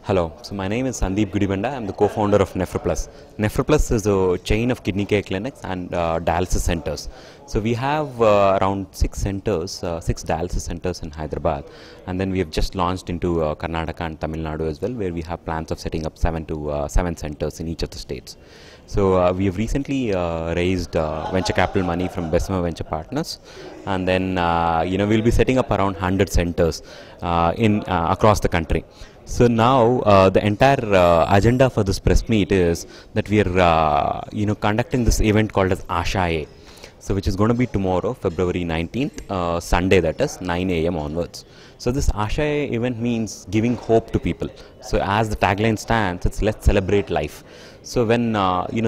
Hello, so my name is Sandeep Gudibanda. I'm the co-founder of NephroPlus. NephroPlus is a chain of kidney care clinics and dialysis centers. So we have around 6 dialysis centers in Hyderabad, and then we have just launched into Karnataka and Tamil Nadu as well, where we have plans of setting up 7 centers in each of the states. So we have recently raised venture capital money from Bessemer Venture Partners, and then we'll be setting up around 100 centers in across the country. So now the entire agenda for this press meet is that we are conducting this event called as Asha, so which is going to be tomorrow, February 19th, Sunday, that is 9 a.m. onwards. So this Asha event means giving hope to people. So as the tagline stands, it's let's celebrate life. So when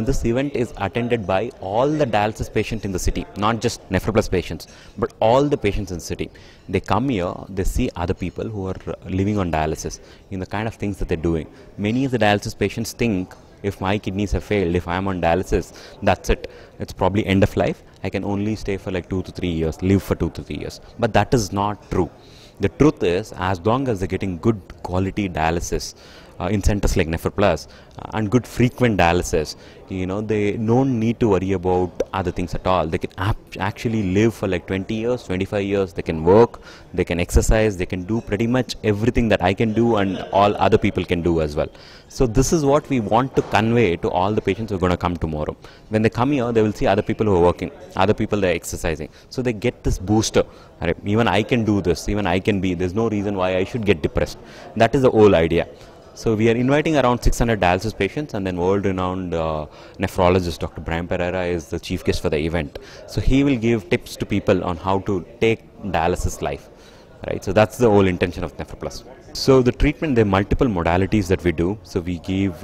this event is attended by all the dialysis patients in the city, not just NephroPlus patients, but all the patients in the city. They come here, they see other people who are living on dialysis, in the kind of things that they're doing. Many of the dialysis patients think, if my kidneys have failed, if I'm on dialysis, that's it. It's probably end of life. I can only stay for like 2 to 3 years, live for 2 to 3 years. But that is not true. The truth is, as long as they're getting good quality dialysis in centers like NephroPlus and good frequent dialysis, they don't need to worry about other things at all. They can actually live for like 20 years, 25 years. They can work, they can exercise, they can do pretty much everything that I can do and all other people can do as well. So this is what we want to convey to all the patients who are going to come tomorrow. When they come here, they will see other people who are working, other people they are exercising. So they get this booster. Even I can do this, even I can be. There's no reason why I should get depressed. That is the whole idea. So we are inviting around 600 dialysis patients, and then world-renowned nephrologist Dr. Brian Pereira is the chief guest for the event. So he will give tips to people on how to take dialysis life. Right, so that's the whole intention of NephroPlus. So the treatment, there are multiple modalities that we do. So we give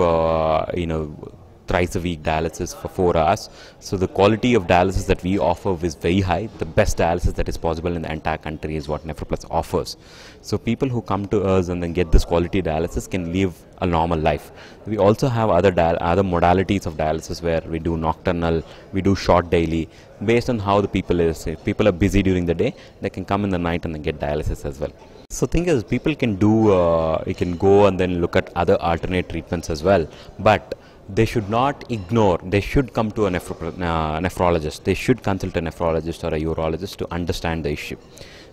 thrice a week dialysis for 4 hours. So the quality of dialysis that we offer is very high. The best dialysis that is possible in the entire country is what NephroPlus offers. So people who come to us and then get this quality dialysis can live a normal life. We also have other modalities of dialysis where we do nocturnal, we do short daily, based on how the people is. If people are busy during the day, they can come in the night and then get dialysis as well. So thing is, people can do, you can go and then look at other alternate treatments as well, but they should not ignore, they should come to a nephrologist, they should consult a nephrologist or a urologist to understand the issue.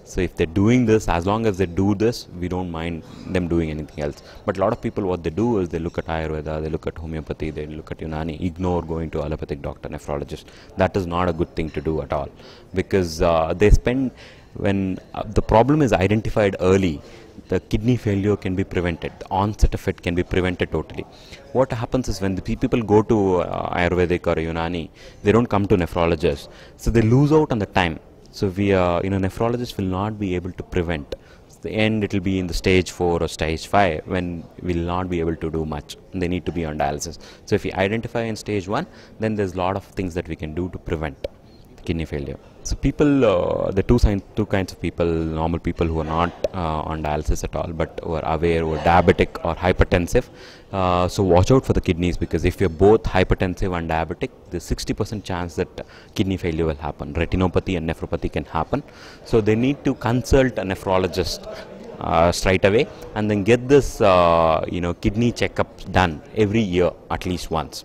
So if they're doing this, as long as they do this, we don't mind them doing anything else. But a lot of people, what they do is they look at Ayurveda, they look at homeopathy, they look at Unani, ignore going to allopathic doctor, nephrologist. That is not a good thing to do at all, because they spend, when the problem is identified early, the kidney failure can be prevented, the onset of it can be prevented totally. What happens is, when the people go to Ayurvedic or Unani, they don't come to nephrologists, so they lose out on the time. So we, nephrologists will not be able to prevent. The end, it will be in the stage 4 or stage 5 when we will not be able to do much. They need to be on dialysis. So if we identify in stage 1, then there's a lot of things that we can do to prevent kidney failure. So people, the two kinds of people: normal people who are not on dialysis at all, but who are aware, who are diabetic or hypertensive. So watch out for the kidneys, because if you're both hypertensive and diabetic, there's 60% chance that kidney failure will happen. Retinopathy and nephropathy can happen. So they need to consult a nephrologist straight away, and then get this kidney checkup done every year at least once.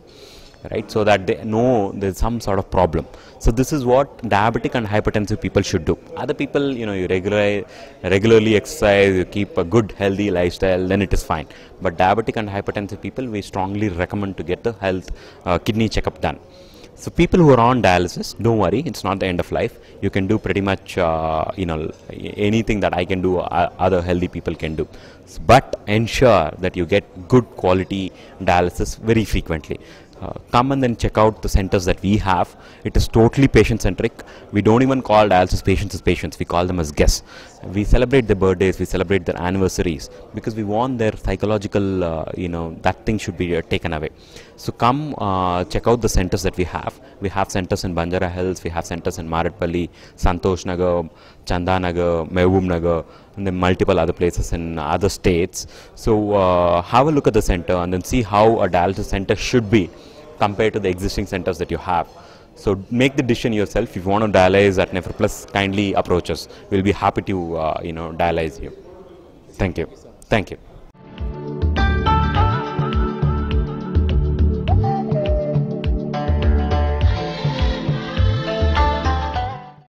Right, so that they know there's some sort of problem. So this is what diabetic and hypertensive people should do. Other people, you regularly exercise, you keep a good healthy lifestyle, then it is fine. But diabetic and hypertensive people, we strongly recommend to get the kidney checkup done. So people who are on dialysis, don't worry, it's not the end of life. You can do pretty much anything that I can do, other healthy people can do. But ensure that you get good quality dialysis very frequently. Come and then check out the centers that we have. It is totally patient centric. We don't even call dialysis patients as patients, we call them as guests. We celebrate their birthdays, we celebrate their anniversaries, because we want their psychological, that thing should be taken away. So come check out the centers that we have. We have centers in Banjara Hills, we have centers in Maratpalli, Santosh Nagar, Chandanagar, Mehboob Nagar, and then multiple other places in other states. So have a look at the center and then see how a dialysis center should be compared to the existing centers that you have. So make the decision yourself. If you want to dialyze at NephroPlus, kindly approach us. We'll be happy to dialyze you. Thank you. Thank you.